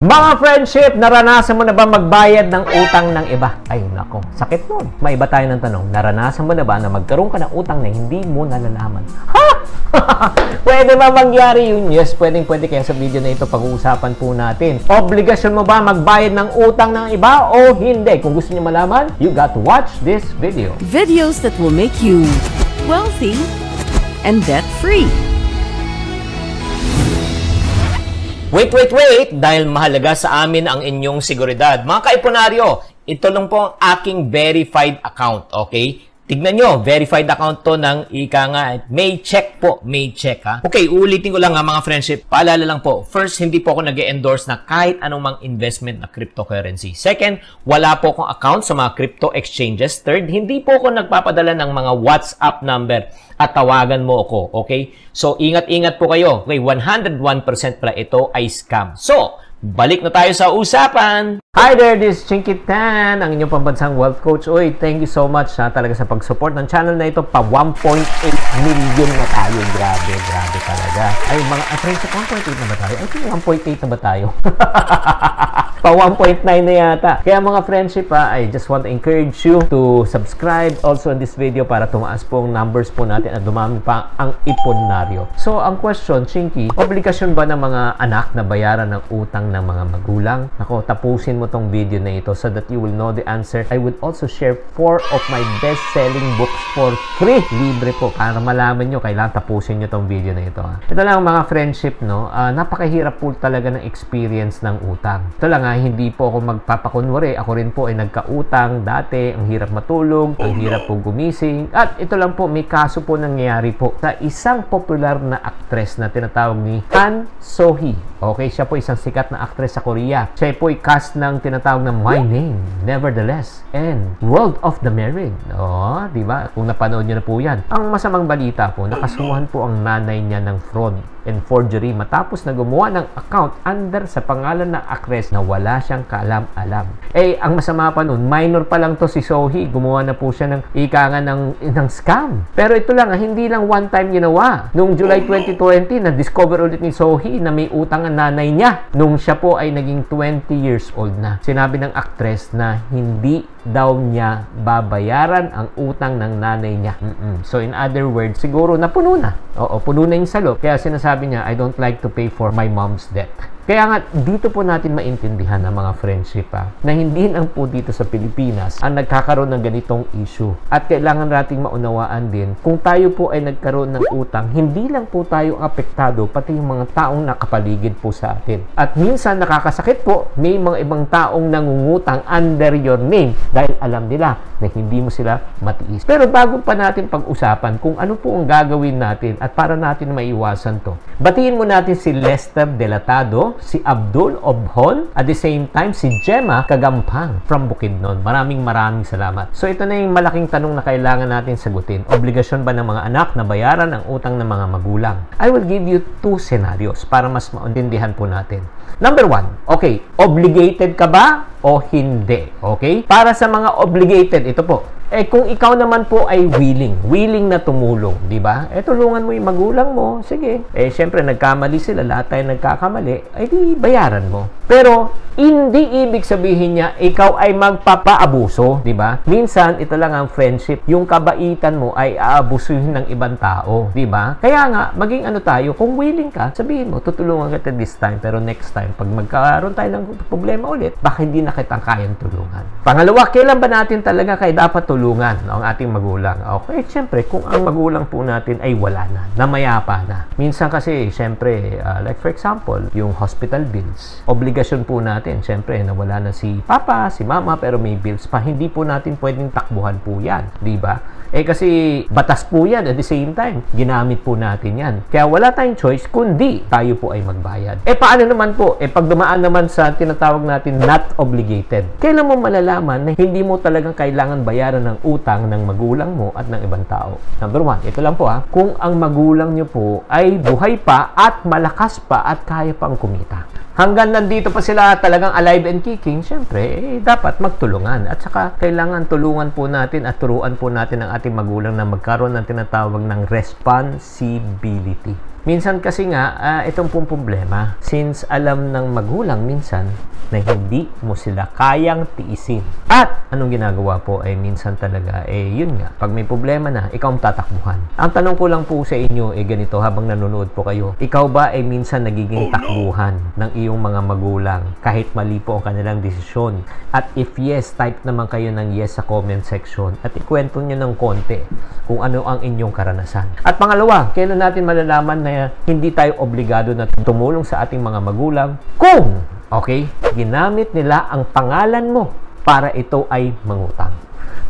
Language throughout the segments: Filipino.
Mga friendship, naranasan mo na ba magbayad ng utang ng iba? Ay nako, sakit nun. May iba tayo ng tanong, naranasan mo na ba na magkaroon ka ng utang na hindi mo nalalaman? Ha? Pwede ba mangyari yun? Yes, pwede kaya sa video na ito pag-uusapan po natin. Obligasyon mo ba magbayad ng utang ng iba o hindi? Kung gusto niyo malaman, you got to watch this video. Videos that will make you wealthy and debt-free. Wait! Dahil mahalaga sa amin ang inyong seguridad. Mga kaipunaryo, ito lang po ang aking verified account, okay? Tignan nyo, verified account to ng ika nga. May check po, may check ha. Okay, ulitin ko lang ha mga friendship. Paalala lang po, first, hindi po ako nag-endorse na kahit anong mang investment na cryptocurrency. Second, wala po akong account sa mga crypto exchanges. Third, hindi po ako nagpapadala ng mga WhatsApp number at tawagan mo ako, okay? So, ingat-ingat po kayo. Okay, 101% pala ito ay scam. So, balik na tayo sa usapan. Hi there, this is Chinky Tan, ang inyong pambansang wealth coach. Uy, thank you so much talaga sa pag-support ng channel na ito. Pa 1.8 million na tayo. Grabe talaga. Ay, mga friends, 1.8 na ba tayo? I think 1.8 na ba tayo? Pa 1.9 na yata. Kaya mga friendship I just want to encourage you to subscribe also in this video para tumaas po ang numbers po natin at dumami pa ang iponaryo. So, ang question, Chinky, obligasyon ba ng mga anak na bayaran ng utang ng mga magulang? Ako, tapusin mo tong video na ito so that you will know the answer. I would also share 4 of my best-selling books for free. Libre po. Para malaman nyo, kailangan tapusin nyo tong video na ito. Ito lang mga friendship, no? Napakahirap po talaga ng experience ng utang. Ito lang hindi po ako magpapakunwari. Ako rin po ay nagkautang dati. Ang hirap matulog, ang hirap po gumising. At ito lang po, may kaso po nangyayari po sa isang popular na actress na tinatawag ni Han So-hee. Okay, siya po isang sikat na actress sa Korea. Siya po ay cast ng tinatawag na My Name, Nevertheless, and World of the Married. Oh, di ba? Kung napanood niyo na po yan. Ang masamang balita po, nakasuhan po ang nanay niya ng fraud and forgery matapos na gumawa ng account under sa pangalan ng actress na wala siyang kaalam-alam. Eh, ang masama pa nun, minor pa lang to si So-hee. Gumawa na po siya ng ika nga ng scam. Pero ito lang, hindi lang one time ginawa. Noong July 2020, na-discover ulit ni So-hee na may utang ang nanay niya. Nung siya po ay naging 20 years old na. Sinabi ng actress na hindi daw niya babayaran ang utang ng nanay niya. So in other words, siguro napuno na. Oo, puno na yung salo. Kaya sinasabi niya, I don't like to pay for my mom's debt. Kaya nga, dito po natin maintindihan ng mga friendship na hindi lang po dito sa Pilipinas ang nagkakaroon ng ganitong issue. At kailangan nating maunawaan din, kung tayo po ay nagkaroon ng utang, hindi lang po tayo apektado, pati yung mga taong nakapaligid po sa atin. At minsan nakakasakit po, may mga ibang taong nangungutang under your name dahil alam nila na hindi mo sila matiis. Pero bago pa natin pag-usapan kung ano po ang gagawin natin at para natin maiwasan to, batiin mo natin si Lester Delatado, si Abdul Obhon, at the same time si Gemma Kagampang from Bukidnon. Maraming salamat. So ito na yung malaking tanong na kailangan natin sagutin. Obligasyon ba ng mga anak na bayaran ang utang ng mga magulang? I will give you 2 scenarios para mas maintindihan po natin. Number 1, okay, obligated ka ba o hindi? Okay? Para sa mga obligated, ito po. Eh kung ikaw naman po ay willing na tumulong, di ba? Eh tulungan mo yung magulang mo, sige. Eh syempre nagkamali sila, lahat tayo nagkakamali, ay di bayaran mo. Pero hindi ibig sabihin niya ikaw ay magpapaabuso, di ba? Minsan ito lang ang friendship, yung kabaitan mo ay aabusuhin ng ibang tao, di ba? Kaya nga maging ano tayo, kung willing ka, sabihin mo tutulungan kita this time, pero next time pag magkaroon tayo ng problema ulit, baka hindi na kita kayang tulungan. Pangalawa, kailan ba natin talaga kay dapat tulungan ang ating magulang? Okay, syempre, kung ang magulang po natin ay wala na, namayapa na. Minsan kasi, syempre, like for example, yung hospital bills. Obligasyon po natin, syempre, na wala na si papa, si mama, pero may bills pa. Hindi po natin pwedeng takbuhan po yan. Di ba? Eh kasi batas po yan at the same time, ginamit po natin yan. Kaya wala tayong choice kundi tayo po ay magbayad. Eh paano naman po? Eh pag dumaan naman sa tinatawag natin not obligated. Kailan mo malalaman na hindi mo talagang kailangan bayaran ng utang ng magulang mo at ng ibang tao? Number 1, ito lang po kung ang magulang nyo po ay buhay pa at malakas pa at kaya pang kumita. Hanggang nandito pa sila talagang alive and kicking, syempre, dapat magtulungan. At saka, kailangan tulungan po natin at turuan po natin ang ating magulang na magkaroon ng tinatawag ng responsibility. Minsan kasi nga, itong pong problema, since alam ng magulang minsan na hindi mo sila kayang tiisin. At anong ginagawa po ay minsan talaga, yun nga, pag may problema na, ikaw ang tatakbuhan. Ang tanong ko lang po sa inyo, ganito habang nanonood po kayo, ikaw ba ay minsan nagiging takbuhan ng iyong mga magulang kahit mali po ang kanilang desisyon? At if yes, type naman kayo ng yes sa comment section at ikwento nyo ng konti kung ano ang inyong karanasan. At pangalawa, kailan natin malalaman na hindi tayo obligado na tumulong sa ating mga magulang kung, okay, ginamit nila ang pangalan mo para ito ay mangutang.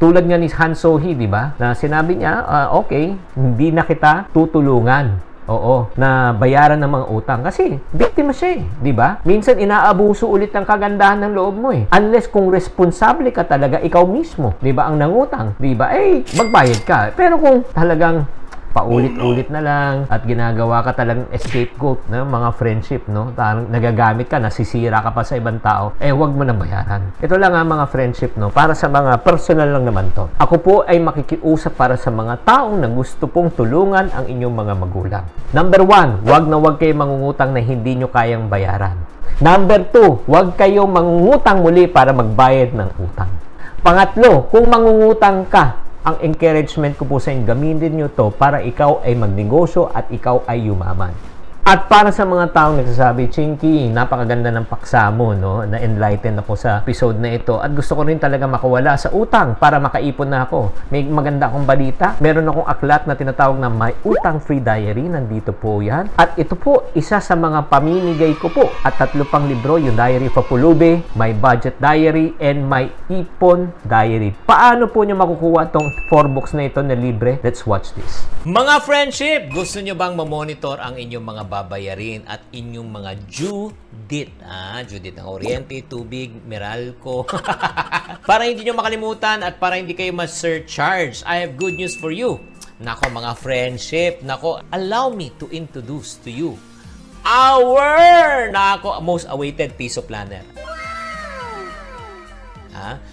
Tulad nga ni Han Sohee, di ba? Na sinabi niya, okay, hindi na kita tutulungan. Oo, na bayaran ng mga utang. Kasi, biktima siya di ba? Minsan, inaabuso ulit ng kagandahan ng loob mo Unless kung responsable ka talaga, ikaw mismo, di ba, ang nangutang, di ba? Magbayad ka. Pero kung talagang paulit-ulit na lang at ginagawa ka talagang scapegoat ng mga friendship, no? Tarang nagagamit ka, nasisira ka pa sa ibang tao, wag mo na bayaran. Ito lang ang mga friendship, no? Para sa mga personal lang naman to. Ako po ay makikiusap para sa mga taong na gusto pong tulungan ang inyong mga magulang. Number 1, wag na wag kayo mangungutang na hindi nyo kayang bayaran. Number 2, wag kayo mangungutang muli para magbayad ng utang. Pangatlo, kung mangungutang ka, ang encouragement ko po sa inyo, gamitin nyo to para ikaw ay magnegosyo at ikaw ay yumaman. At para sa mga taong nagsasabi, Chinky, napakaganda ng paksa mo, no? Na-enlighten ako sa episode na ito. At gusto ko rin talaga makawala sa utang para makaipon na ako. May maganda akong balita. Meron akong aklat na tinatawag na My Utang Free Diary. Nandito po yan. At ito po, isa sa mga pamimigay ko po. At 3 pang libro, yung Diary of a Pulubi, My Budget Diary, and My Ipon Diary. Paano po nyo makukuha tong 4 books na ito na libre? Let's watch this. Mga friendship, gusto nyo bang mamonitor ang inyong mga babayarin at inyong mga due date? Due date ng kuryente, tubig, Meralco. Para hindi nyo makalimutan at para hindi kayo ma-surcharge, I have good news for you. Nako mga friendship, nako, allow me to introduce to you our most awaited piso planner.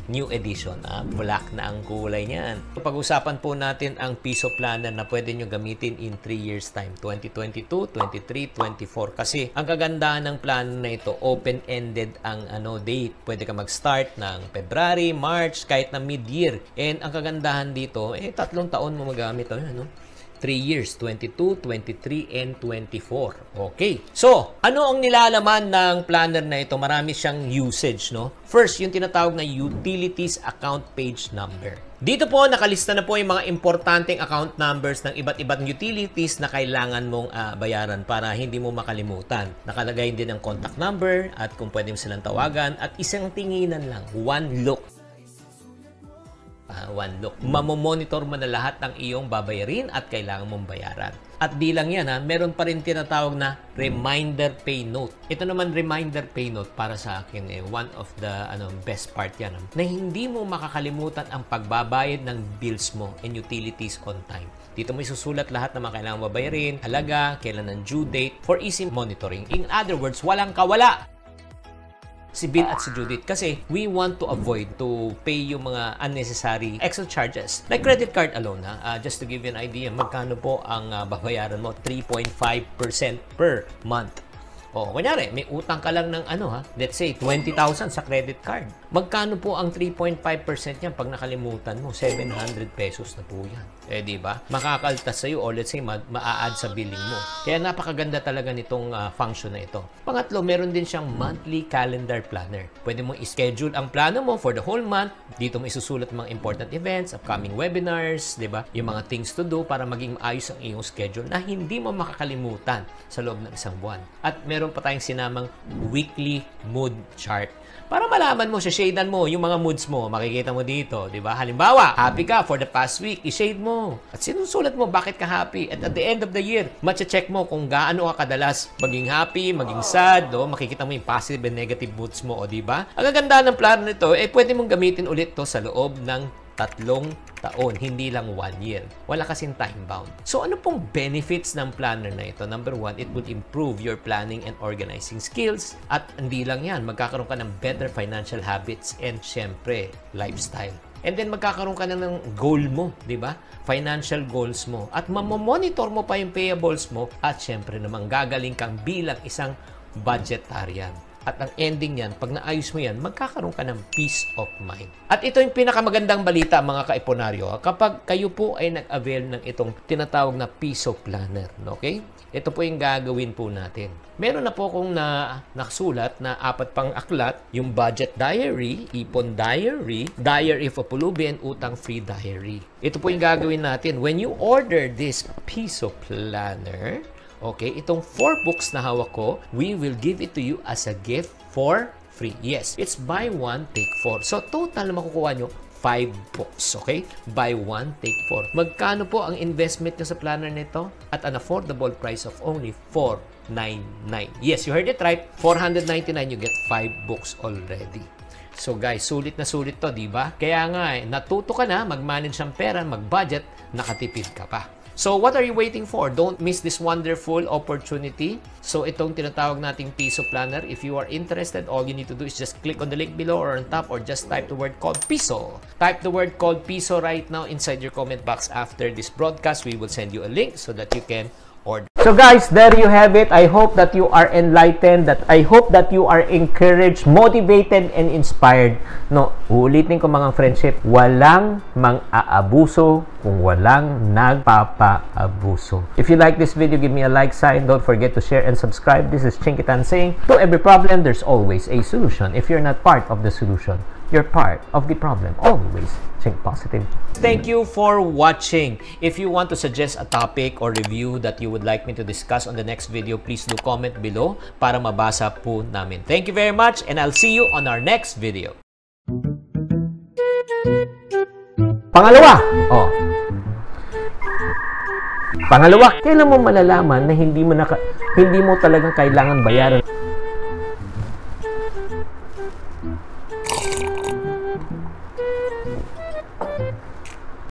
New edition. Black na ang kulay niyan. Pag-usapan po natin ang piso planner na pwede nyo gamitin in 3 years time. 2022, 23, 24. Kasi ang kagandahan ng plan na ito, open-ended ang date. Pwede ka mag-start ng February, March, kahit na mid-year. And ang kagandahan dito, 3 taon mo magamit. 3 years, 22, 23, and 24. Okay. So, ano ang nilalaman ng planner na ito? Marami siyang usage, no? First, yung tinatawag na Utilities Account Page Number. Dito po, nakalista na po yung mga importanteng account numbers ng iba't ibang utilities na kailangan mong bayaran para hindi mo makalimutan. Nakalagay din ang contact number at kung pwede mo silang tawagan at isang tinginan lang, one look. Mamomonitor mo na lahat ng iyong babayarin at kailangan mong bayaran. At di lang yan, meron pa rin tinatawag na reminder pay note. Ito naman reminder pay note para sa akin one of the best part yan na hindi mo makakalimutan ang pagbabayad ng bills mo and utilities on time. Dito mo isusulat lahat ng mga kailangan babayarin, halaga, kailan ang due date for easy monitoring. In other words, walang kawala si Bill at si Judith kasi we want to avoid to pay yung mga unnecessary extra charges. Like credit card alone, just to give you an idea, magkano po ang babayaran mo? 3.5% per month. Kunyari, may utang ka lang ng let's say 20,000 sa credit card. Magkano po ang 3.5% yan pag nakalimutan mo? 700 pesos na po yan. Di ba? Makakaltas sa'yo or let's say ma-add sa billing mo. Kaya napakaganda talaga nitong function na ito. Pangatlo, meron din siyang monthly calendar planner. Pwede mo i-schedule ang plano mo for the whole month. Dito mo isusulat mga important events, upcoming webinars, di ba? Yung mga things to do para maging maayos ang iyong schedule na hindi mo makakalimutan sa loob ng isang buwan. At meron pa tayong sinamang weekly mood chart. Para malaman mo, shadean mo yung mga moods mo. Makikita mo dito, di ba? Halimbawa, happy ka for the past week, i-shade mo. At sinusulat mo bakit ka happy. At the end of the year, matcha-check mo kung gaano ka kadalas maging happy, maging sad, makikita mo yung positive and negative moods mo, di ba? Ang ganda ng plano nito, pwede mong gamitin ulit to sa loob ng 3 taon, hindi lang 1 year. Wala kasing time bound. So, ano pong benefits ng planner na ito? Number 1, it would improve your planning and organizing skills. At hindi lang yan, magkakaroon ka ng better financial habits and syempre, lifestyle. And then magkakaroon ka na ng goal mo, di ba? Financial goals mo. At mamomonitor mo pa yung payables mo. At syempre naman, gagaling kang bilang isang budgetarian. At ang ending yan, pag naayos mo yan, magkakaroon ka ng peace of mind. At ito yung pinakamagandang balita, mga kaiponaryo. Kapag kayo po ay nag-avail ng itong tinatawag na piso planner, okay? Ito po yung gagawin po natin. Meron na po akong nakasulat na 4 pang aklat, yung budget diary, ipon diary, diary of a pulubi, and utang-free diary. Ito po yung gagawin natin. When you order this piso planner, okay, itong 4 books na hawak ko, we will give it to you as a gift for free. Yes, it's buy 1, take 4. So, total na makukuha nyo, 5 books, okay? Buy 1, take 4. Magkano po ang investment nyo sa planner nito? At an affordable price of only $499. Yes, you heard it right. $499, you get 5 books already. So guys, sulit na sulit to, di ba? Kaya nga, natuto ka na mag-manage ng pera, mag-budget, nakatipid ka pa. So, what are you waiting for? Don't miss this wonderful opportunity. So, itong tinatawag nating piso planner. If you are interested, all you need to do is just click on the link below or on top or just type the word called piso. Type the word called piso right now inside your comment box. After this broadcast, we will send you a link so that you can order. So guys, there you have it. I hope that you are enlightened, that I hope that you are encouraged, motivated, and inspired. No, uulitin ko mga friendship, walang mang-aabuso kung walang nagpapaabuso. If you like this video, give me a like sign. Don't forget to share and subscribe. This is Chinkitan saying, to every problem, there's always a solution. If you're not part of the solution, you're part of the problem. Always think positive. Thank you for watching. If you want to suggest a topic or review that you would like me to discuss on the next video, please do comment below para mabasa po namin. Thank you very much, and I'll see you on our next video. Pangalawa, Pangalawa, kailan mo malalaman na hindi mo talagang kailangan bayaran